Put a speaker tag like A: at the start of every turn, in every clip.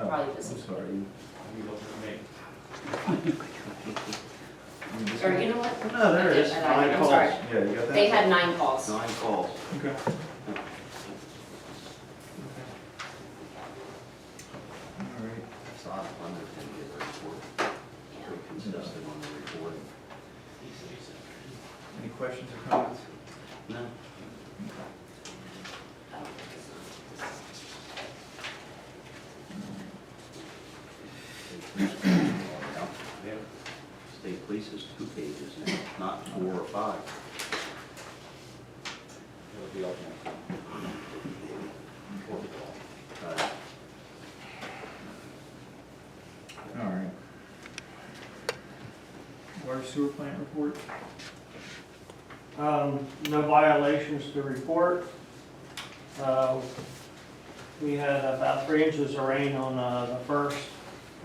A: probably just,
B: I'm sorry. You looked at me.
A: or you know what?
B: No, there it is.
A: I'm
B: 9 calls.
A: sorry.
B: Yeah, you got that?
A: They had 9 calls.
B: 9 calls. Okay. All right.
C: So I didn't get the report.
A: Yeah.
C: Pretty consistent on the report.
B: Any questions or comments?
C: No.
B: Yeah.
C: State police is 2 pages now, not 4 or 5.
B: It'll be up next. All right. Water sewer plant report?
D: No violations to report. We had about 3 inches of rain on the first.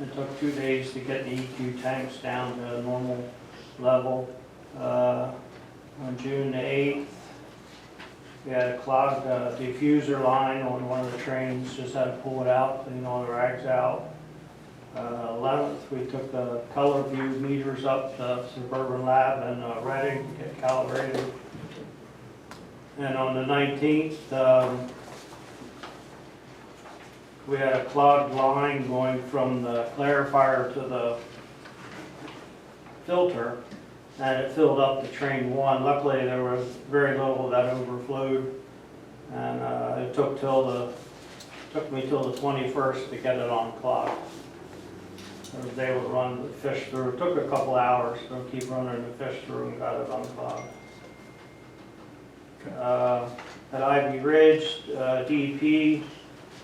D: It took 2 days to get the EQ tanks down to a normal level. On June the 8th, we had a clogged diffuser line on one of the trains, just had to pull it out, clean all the rags out. 11th, we took the color view meters up to Suburban Lab in Reading to get calibrated. And on the 19th, we had a clogged line going from the clarifier to the filter, and it filled up the train 1. Luckily, there was very little that overflowed, and it took me till the 21st to get it unclogged. I was able to run the fish through. It took a couple hours to keep running the fish through and got it unclogged. At Ivy Ridge, DEP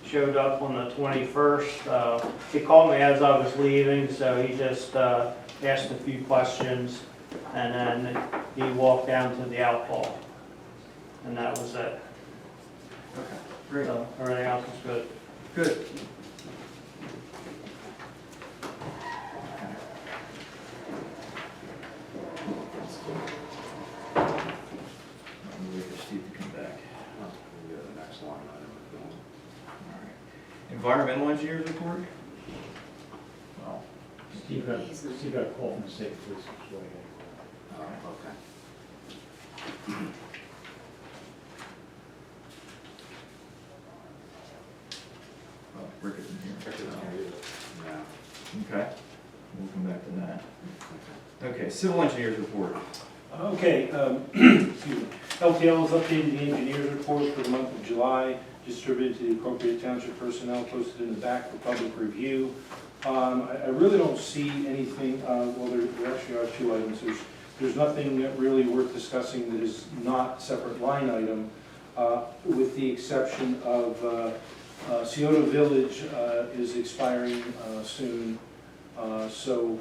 D: showed up on the 21st. He called me as I was leaving, so he just asked a few questions, and then he walked down to the outfall, and that was it.
B: Okay, great.
D: So everything else was good.
B: Good. I'm waiting for Steve to come back.
C: Oh, we'll go to the next line item if you want.
B: All right. Environmental engineers report? Well,
E: Steve got a call from the state police.
C: Oh, okay.
B: oh, Rick isn't here.
C: Yeah.
B: Okay, we'll come back to that. Okay, civil engineers report.
E: Okay, excuse me. LTL has updated the engineer's report for the month of July, distributed to the appropriate township personnel, posted in the back for public review. I really don't see anything, well, there actually are 2 items. There's nothing really worth discussing that is not separate line item, with the exception of Scioto Village is expiring soon, so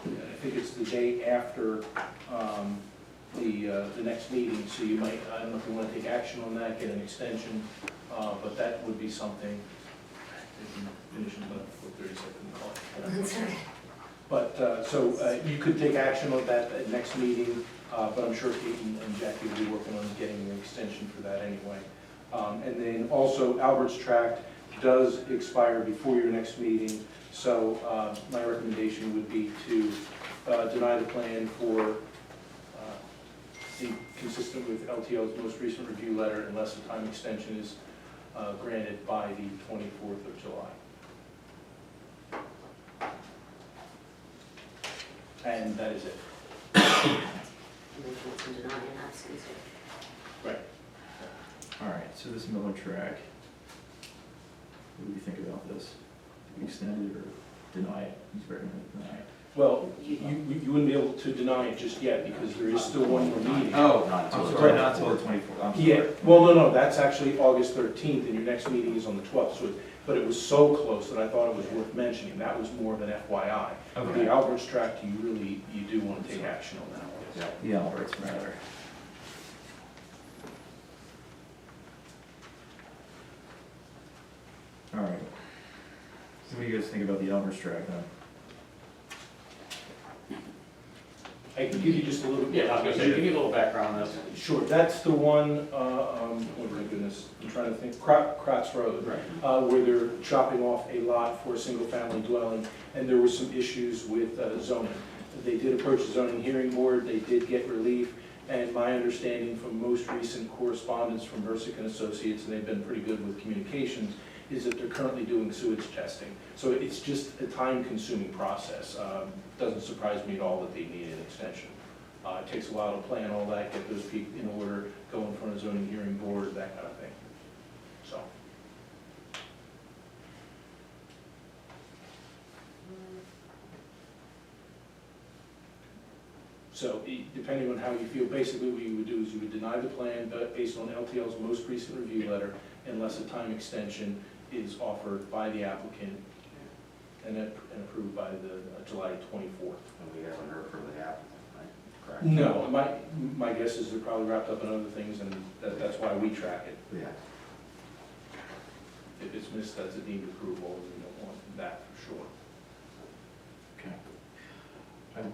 E: I think it's the day after the next meeting, so you might, I don't know if you want to take action on that, get an extension, but that would be something. Finish in about 30 seconds.
A: That's okay.
E: But, so you could take action on that at next meeting, but I'm sure Kate and Jackie will be working on getting an extension for that anyway. And then also Albert's Tract does expire before your next meeting, so my recommendation would be to deny the plan for be consistent with LTL's most recent review letter unless a time extension is granted by the 24th of July. And that is it.
A: Motion to deny in absence.
E: Right.
B: All right, so this Miller track, what do you think about this? Do we extend it or deny it? He's recommending deny it.
E: Well, you wouldn't be able to deny it just yet because there is still one more meeting.
B: Oh,
C: Not until
B: I'm
C: the
B: sorry,
C: 24th.
B: not until the 24th. I'm sorry.
E: Yeah, well, no, that's actually August 13th and your next meeting is on the 12th. So, but it was so close that I thought it was worth mentioning. That was more of an FYI.
B: Okay.
E: The Albert's Tract, you do want to take action on that one.
B: The Alberts, rather. All right. So what do you guys think about the Alberts track then?
E: I can give you just a little.
C: Yeah, I was gonna say, give me a little background on this.
E: Sure, that's the one, oh my goodness, I'm trying to think, Kratz Road.
C: Right.
E: Where they're chopping off a lot for a single-family dwelling, and there were some issues with zoning. They did approach the zoning hearing board, they did get relief, and my understanding from most recent correspondence from Versick and Associates, and they've been pretty good with communications, is that they're currently doing sewage testing. So it's just a time-consuming process. Doesn't surprise me at all that they need an extension. It takes a while to plan all that, get those people in order, go in front of zoning hearing board, that kind of thing. So. So, depending on how you feel, basically what you would do is you would deny the plan based on LTL's most recent review letter unless a time extension is offered by the applicant and approved by the July 24th.
C: And we haven't heard from the applicant, right? Correct?
E: No, my guess is they're probably wrapped up in other things, and that's why we track it.
C: Yeah.
E: If it's missed, that's a deemed approval, we don't want that for sure.
B: Okay. I'm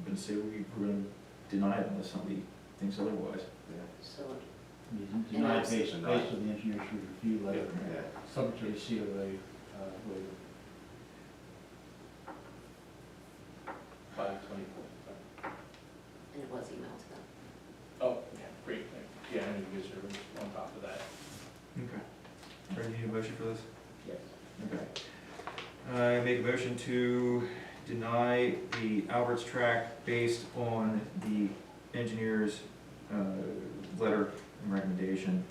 B: gonna say we're gonna deny it unless somebody thinks otherwise.
A: So,
F: Denied
A: And
F: based on the engineer's review letter,
C: Yeah.
F: subject to receipt of a waiver.
E: By the 24th.
A: and it was emailed to them.
E: Oh, yeah, great, yeah, I know you guys are on top of that.
B: Okay. Ready to need a motion for this?
E: Yes.
B: Okay. I make a motion to deny the Alberts tract based on the engineer's letter and recommendation.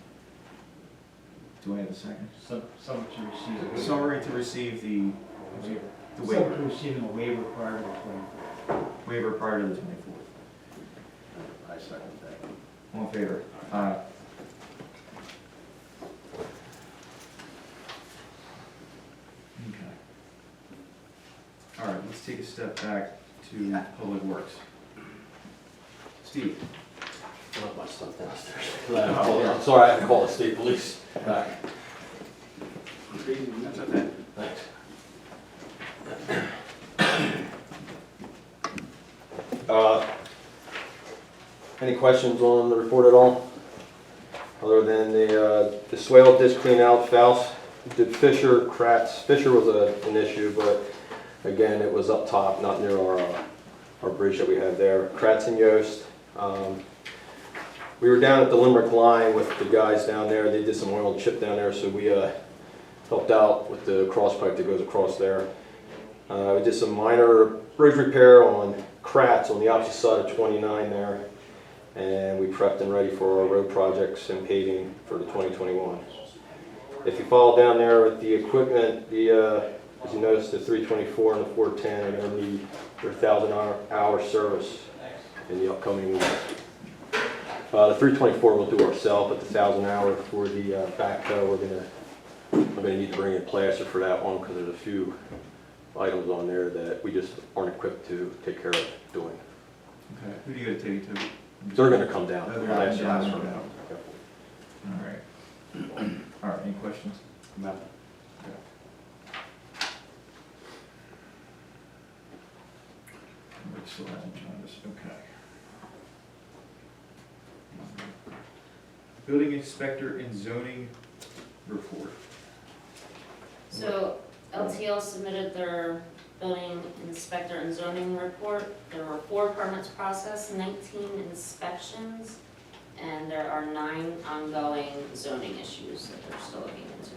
B: Do I have a second?
F: Subject to receipt of a waiver.
B: Sorry to receive the
F: Waiver.
B: the
F: Subject
B: waiver,
F: to receiving a waiver prior to the 24th.
B: waiver prior to the 24th.
C: I second that.
B: All in favor? Aye. Okay. All right, let's take a step back to Public Works. Steve?
G: I left my stuff downstairs. I'm sorry, I have to call the state police back.
B: That's okay.
G: Thanks. Any questions on the report at all? Other than the swale disc clean out, Faust did Fisher, Kratz. Fisher was an issue, but again, it was up top, not near our bridge that we have there. Kratz and Yost. We were down at the Limerick line with the guys down there. They did some oil and chip down there, so we helped out with the cross pipe that goes across there. We did some minor bridge repair on Kratz on the opposite side of 29 there, and we prepped and ready for our road projects and paving for the 2021. If you follow down there with the equipment, as you notice, the 324 and the 410 are going to need their 1,000-hour service in the upcoming weeks. The 324 we'll do ourselves, but the 1,000-hour for the backhoe, we're going to need to bring in plaster for that one because there's a few items on there that we just aren't equipped to take care of doing.
B: Okay. Who do you gotta take it to?
G: They're going to come down.
B: Oh, they're gonna come down.
G: Plaster.
B: All right. All right, any questions?
C: No.
B: We still haven't done this, okay. Building inspector and zoning report.
A: So LTL submitted their building inspector and zoning report. There were 4 permits processed, 19 inspections, and there are 9 ongoing zoning issues that they're still looking into.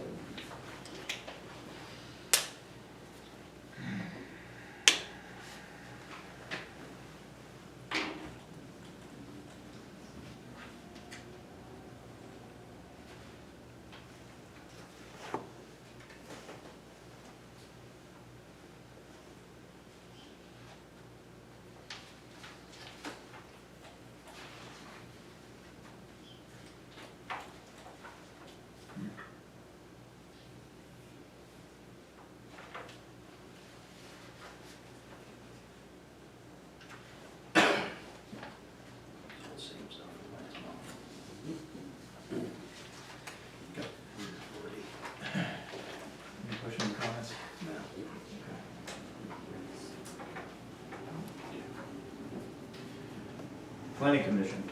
B: Planning Commission.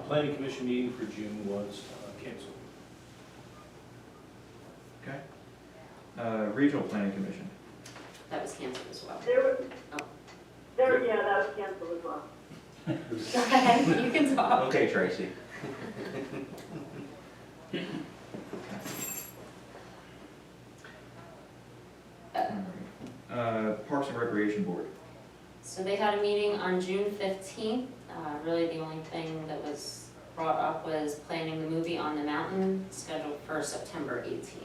E: Planning commission meeting for June was canceled.
B: Okay. Regional Planning Commission.
A: That was canceled as well.
H: Yeah, that was canceled as well.
A: Go ahead, you can talk.
C: Okay, Tracy.
B: Parks and Recreation Board.
A: So they had a meeting on June 15th. Really the only thing that was brought up was planning the movie On the Mountain, scheduled for September 18th.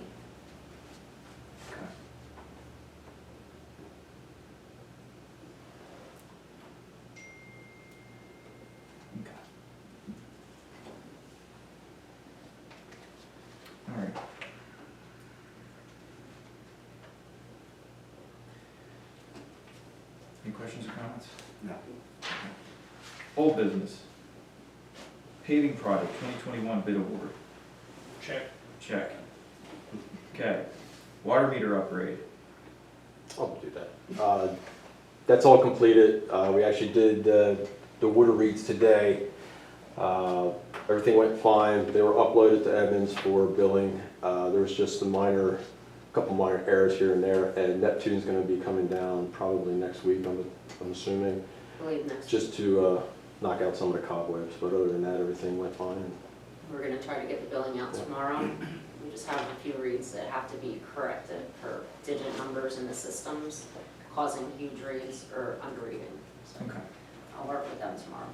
B: All right. Any questions or comments?
C: No.
B: Old business. Paving project, 2021 bid award.
E: Check.
B: Check. Okay. Water meter upgrade.
G: I'll do that. That's all completed. We actually did the water reads today. Everything went fine. They were uploaded to Evans for billing. There was just a couple minor errors here and there, and Neptune's gonna be coming down probably next week, I'm assuming,
A: I believe next week.
G: just to knock out some of the cobwebs. But other than that, everything went fine.
A: We're gonna try to get the billing out tomorrow. We just have a few reads that have to be corrected for digit numbers in the systems, causing huge reads or underreading. So
B: Okay.
A: I'll work with them tomorrow.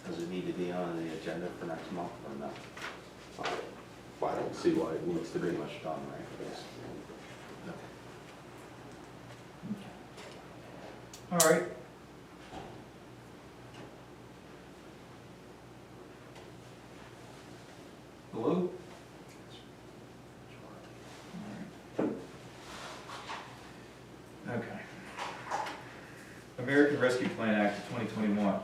C: Does it need to be on the agenda for next month or no?
G: I don't see why it needs to be.
C: Pretty much done, right?
B: All right. Hello? Okay. American Rescue Plan Act of 2021.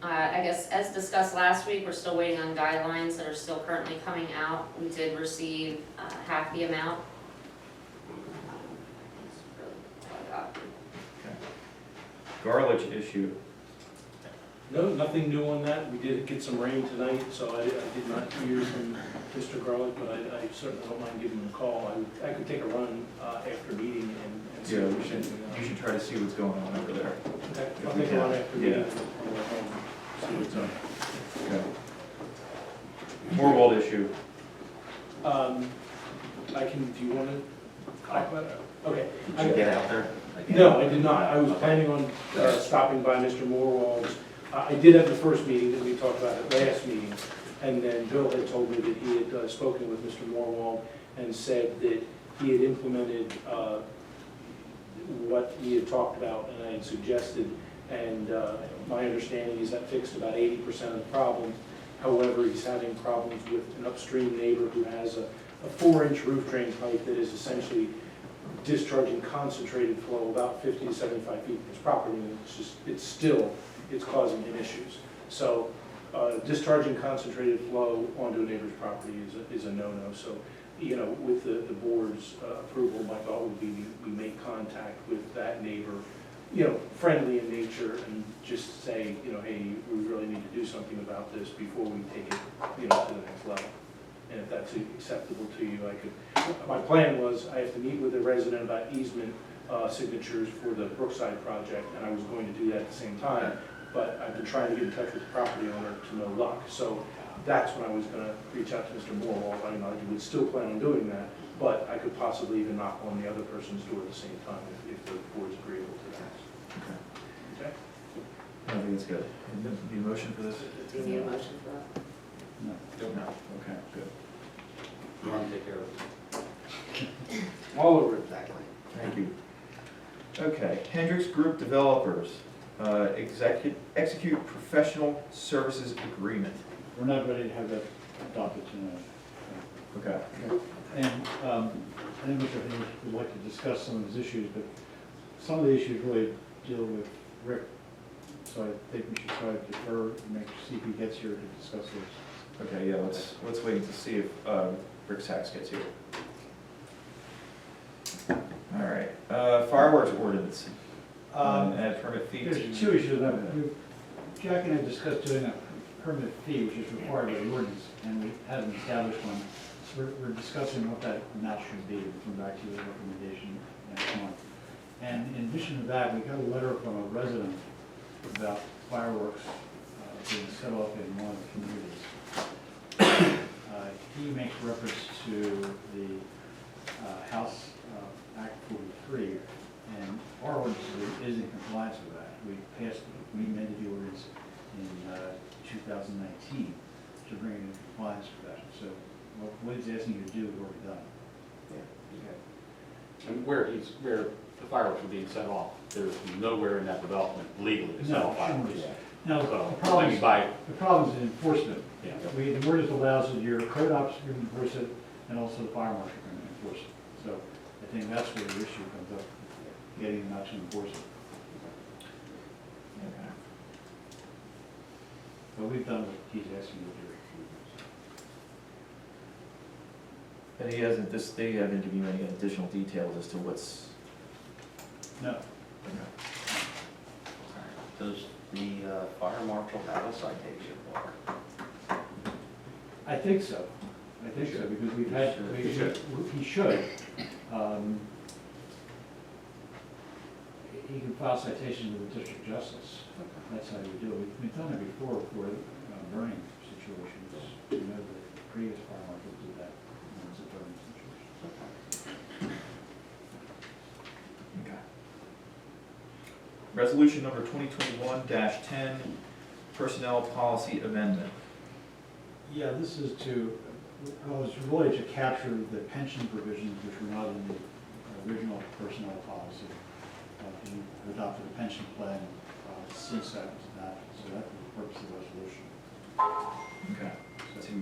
A: I guess as discussed last week, we're still waiting on guidelines that are still currently coming out. We did receive half the amount. That's really all I got.
B: Garlic issue.
E: No, nothing new on that. We did get some rain tonight, so I did not hear from Mr. Garlick, but I certainly don't mind giving him a call. I could take a run after meeting and see
B: Yeah,
E: what
B: we
E: we
B: should,
E: should.
B: you should try to see what's going on over there.
E: Okay, I'll take a run after meeting.
B: Yeah.
E: and we'll home, see what's up.
B: Okay. Morwald issue.
E: I can, do you want to talk about it? Okay.
C: Did you get out there? again?
E: No, I did not. I was planning on stopping by Mr. Morwald's. I did at the first meeting that we talked about at last meeting, and then Bill had told me that he had spoken with Mr. Morwald and said that he had implemented what he had talked about and I had suggested, and my understanding is that fixed about 80% of the problem. However, he's having problems with an upstream neighbor who has a 4-inch roof drain pipe that is essentially discharging concentrated flow about 50 to 75 feet from his property, and it's causing him issues. So discharging concentrated flow onto a neighbor's property is a no-no. So, you know, with the board's approval, my thought would be we make contact with that neighbor, you know, friendly in nature, and just say, you know, hey, we really need to do something about this before we take it, you know, to the next level. And if that's acceptable to you, my plan was, I have to meet with the resident about easement signatures for the Brookside project, and I was going to do that at the same time, but I've been trying to get in touch with the property owner to no luck. So that's when I was gonna reach out to Mr. Morwald. I would still plan on doing that, but I could possibly even knock on the other person's door at the same time if the board's agreeable to that. Okay?
B: I think it's good. Need a motion for this?
A: Do you need a motion for that?
B: No. Okay, good.
C: You want to take care of it?
E: All over it.
C: Exactly.
B: Thank you. Okay, Hendricks Group Developers, execute professional services agreement.
F: We're not ready to have that adopted tonight.
B: Okay.
F: And I think Mr. Haynes would like to discuss some of these issues, but some of the issues really deal with Rick. So I think we should try to defer and see if he gets here to discuss those.
B: Okay, yeah, let's wait to see if Rick Sachs gets here. All right, fireworks ordinance. add permit fee to.
F: There's two issues. Jack and I discussed doing a permit fee, which is required by the ordinance, and we haven't established one. So we're discussing what that amount should be. We'll come back to your recommendation next month. And in addition to that, we got a letter from a resident about fireworks being set off in one of the communities. He makes reference to the House Act 43, and our ordinance is in compliance with that. We amended the ordinance in 2019 to bring it in compliance with that. So what he's asking you to do, we've already done.
I: And where the fireworks are being set off, there's nowhere in that development legally to set off fireworks.
F: Now,
I: So,
F: the problem
I: I mean,
F: is,
I: by,
F: the problem is in enforcement.
I: yeah.
F: The ordinance allows that your code officer can enforce it, and also the fire marshal can enforce it. So I think that's where the issue comes up, getting them out to enforce it.
B: Okay.
F: But we've done what he's asking you to do.
B: And they haven't given you any additional details as to what's.
F: No,
C: Does the fire marshal have a citation bar?
F: I think so. I think so, because we've had,
C: He should.
F: he should. He can file citation with the district justice. That's how you do it. We've done it before for burning situations. We know the previous fire marshal did that when it was a burning situation.
B: Okay. Resolution number 2021-10, personnel policy amendment.
F: Yeah, this is to, well, it's really to capture the pension provisions which were not in the original personnel policy. We adopted a pension plan since that was adopted, so that's the purpose of the resolution.
B: Okay.
F: So,
B: So you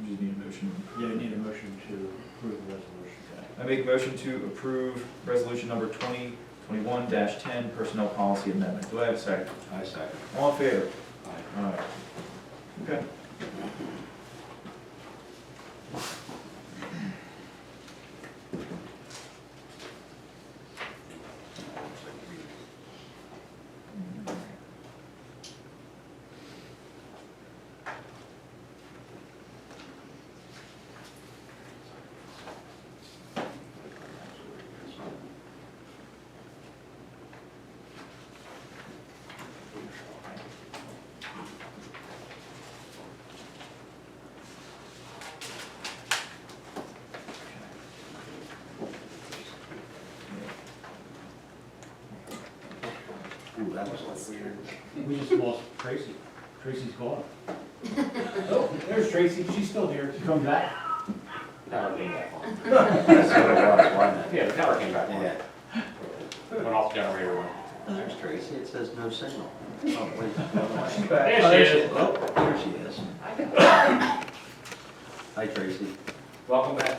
B: just need a motion.
F: yeah, we need a motion to approve the resolution.
B: I make a motion to approve resolution number 2021-10, personnel policy amendment. Do I have a second?
C: I second.
B: All in favor? Aye. Okay.
C: Ooh, that was like weird.
F: We just lost Tracy. Tracy's gone.
E: Oh, there's Tracy, she's still here.
F: She come back?
I: Power came back on.
C: That's what it was, wasn't it?
I: Yeah, the power came back on.
C: Yeah.
I: Went off the generator one.
C: There's Tracy, it says no signal. Oh, wait, no,
E: She's
C: no.
E: back.
I: There she is.
C: Oh, there she is. Hi, Tracy.
I: Welcome back.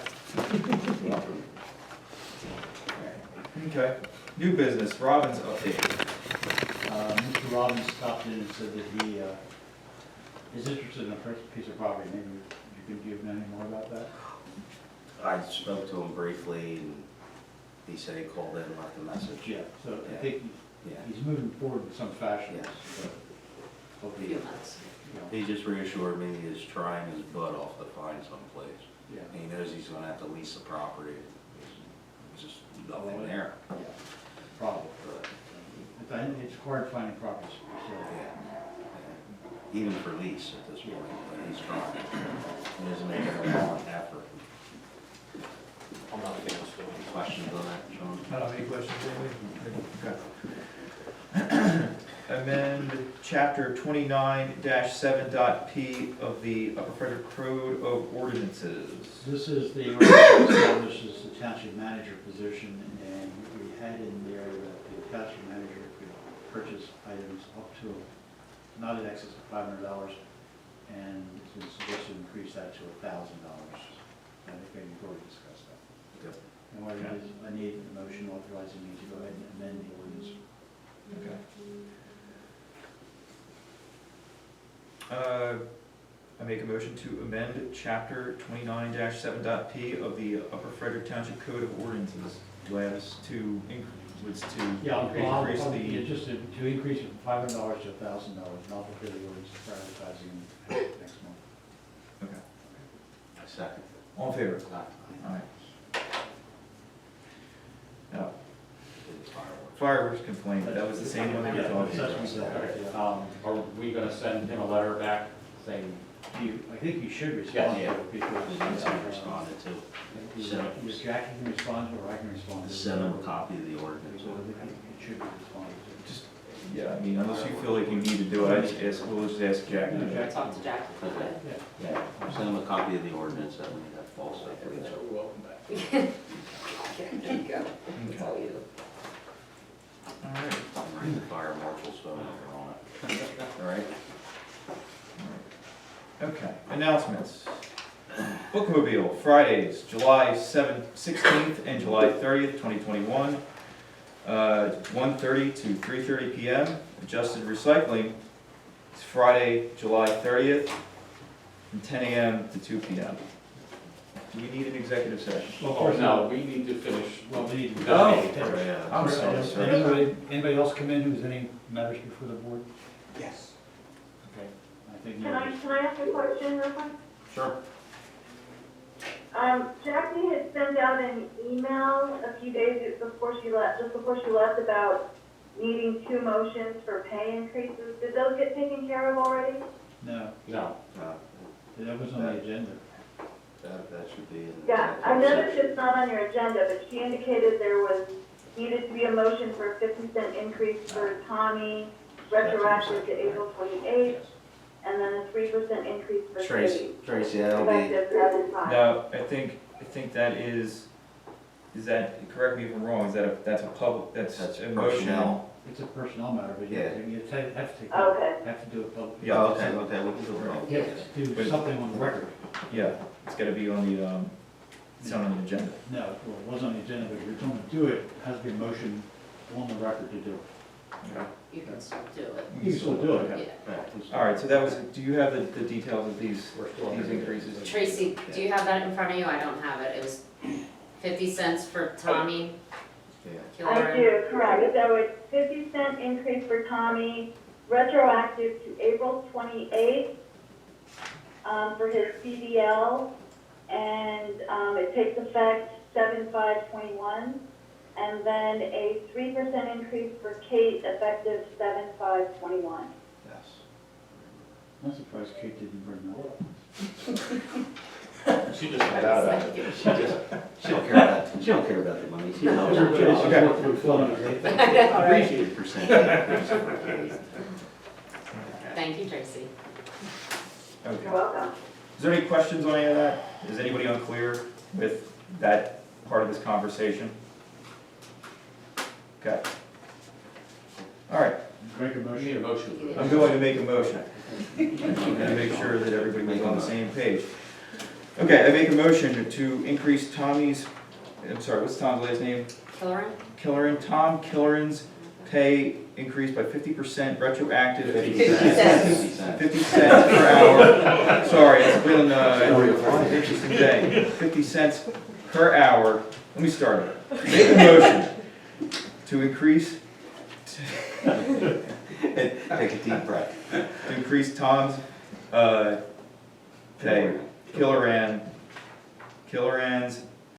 B: Okay. New business, Robin's update.
F: Mr. Robbins stopped in and said that he is interested in a piece of property. Maybe you can give any more about that?
C: I spoke to him briefly, and he said he called in and left a message.
F: Yeah, so I
C: Yeah.
F: think
C: Yeah.
F: he's moving forward in some fashion.
C: Yes.
F: So hopefully,
A: Few months.
F: you know,
C: He just reassured me he is trying his butt off to find someplace.
F: yeah,
C: And he knows he's gonna have to lease the property. There's just nothing there.
F: yeah, probably. It's hard finding properties, so.
C: Yeah. Even for lease at this point, but he's trying. He doesn't make it a long effort.
I: I'm not against it.
C: Questions on that, Sean?
B: I don't have any questions, anybody? Okay. Amend chapter 29-7.p of the Upper Frederick Code of Ordinances.
F: This is the ordinance that establishes the township manager position, and we had in there that the township manager could purchase items up to, not in excess of $500, and it's been suggested to increase that to $1,000. I think we've already discussed that.
C: Yep.
F: And what it is, I need a motion authorizing me to go ahead and amend the ordinance.
B: Okay. I make a motion to amend chapter 29-7.p of the Upper Frederick Township Code of Ordinances. Do I have to was to
F: Yeah,
B: increase
F: yeah,
B: the,
F: just to increase it from $500 to $1,000, and I'll prepare the ordinance for advertising next month.
B: okay,
C: Second.
B: all in favor?
C: Aye.
B: Aye. Now, fireworks complaint, that was the same one that you talked about.
I: Are we gonna send him a letter back saying,
F: I think you should respond to
I: Yeah.
F: it, because
C: I've responded to.
F: either Jackie can respond to it, or I can respond to it.
C: Send them a copy of the ordinance.
F: So I think it should be responded to.
B: Just, yeah, I mean, unless you feel like you need to do it, I just ask, we'll just ask Jack. to do it.
A: I talked to Jackie.
C: Okay.
F: Yeah.
C: Yeah, send them a copy of the ordinance, that way that falls up.
I: welcome back?
A: There you go. It's all you.
B: All right.
C: Ring the fire marshal's phone number on it.
B: All right. Okay, announcements. Bookmobile, Fridays, July 16th and July 30th, 2021, 1:30 to 3:30 p.m. Adjusted recycling is Friday, July 30th, from 10 a.m. to 2 p.m. Do we need an executive session?
F: Well, of
I: Oh,
F: course,
I: no, we need to finish.
F: well, we need to.
B: Oh.
C: Yeah.
B: I'm sorry, sir.
F: Anybody else come in who has any matters before the board?
C: Yes.
F: Okay. I think.
H: Can I ask a question real quick?
I: Sure.
H: Jackie had sent out an email a few days before she left, just before she left, about needing 2 motions for pay increases. Did those get taken care of already?
F: No,
I: No.
F: that was on the agenda.
C: That should be in.
H: Yeah, I noticed it's not on your agenda, but she indicated there was, needed to be a motion for a 50-cent increase for Tommy, retroactive to April 28th, and then a 3% increase for Katie,
C: Tracy, that'll be,
H: effective 7/5.
B: No, I think that is that, correct me if I'm wrong, is that that's a public, that's
C: that's
B: a motion?
C: personnel.
F: It's a personnel matter, but you
C: Yeah.
F: have to take,
H: Okay.
F: have to do it public.
B: Yeah.
C: Oh, okay, we can do it.
F: You have to do something on the record.
B: Yeah, it's gotta be on the, it's not on the agenda.
F: No, well, it was on the agenda, but if you're going to do it, it has to be a motion on the record to do it.
A: You can still do it.
F: You can still do it.
B: Okay.
A: Yeah.
B: All right, so that was, do you have the details of these increases?
A: Tracy, do you have that in front of you? I don't have it. It was 50 cents for Tommy,
C: Yeah.
H: I
A: Killer.
H: do, correct. So it's 50-cent increase for Tommy, retroactive to April 28th for his CDL, and it takes effect 7/5/21. And then a 3% increase for Kate, effective 7/5/21.
C: Yes.
F: I'm surprised Kate didn't bring that up.
I: She just got out of it.
C: She don't care about, she don't care about the money, she knows.
B: Okay.
C: Appreciate percent increase for Katie.
A: Thank you, Tracy.
B: Okay.
H: You're welcome.
B: Is there any questions on any of that? Is anybody unclear with that part of this conversation? Okay. All right,
F: Make a
I: We need a
F: motion.
I: motion.
B: I'm going to make a motion. I'm going to make sure that everybody was on the same page. Okay, I make a motion to increase Tommy's, I'm sorry, what's Tom's last name?
A: Killer?
B: Tom Killeren's pay increased by 50%, retroactive.
C: 50 cents.
B: 50 cents per hour. Sorry, it's been an interesting day. 50 cents per hour. Let me start. Make a motion to increase,
C: Take a deep breath.
B: to increase Tom's pay, Killeran's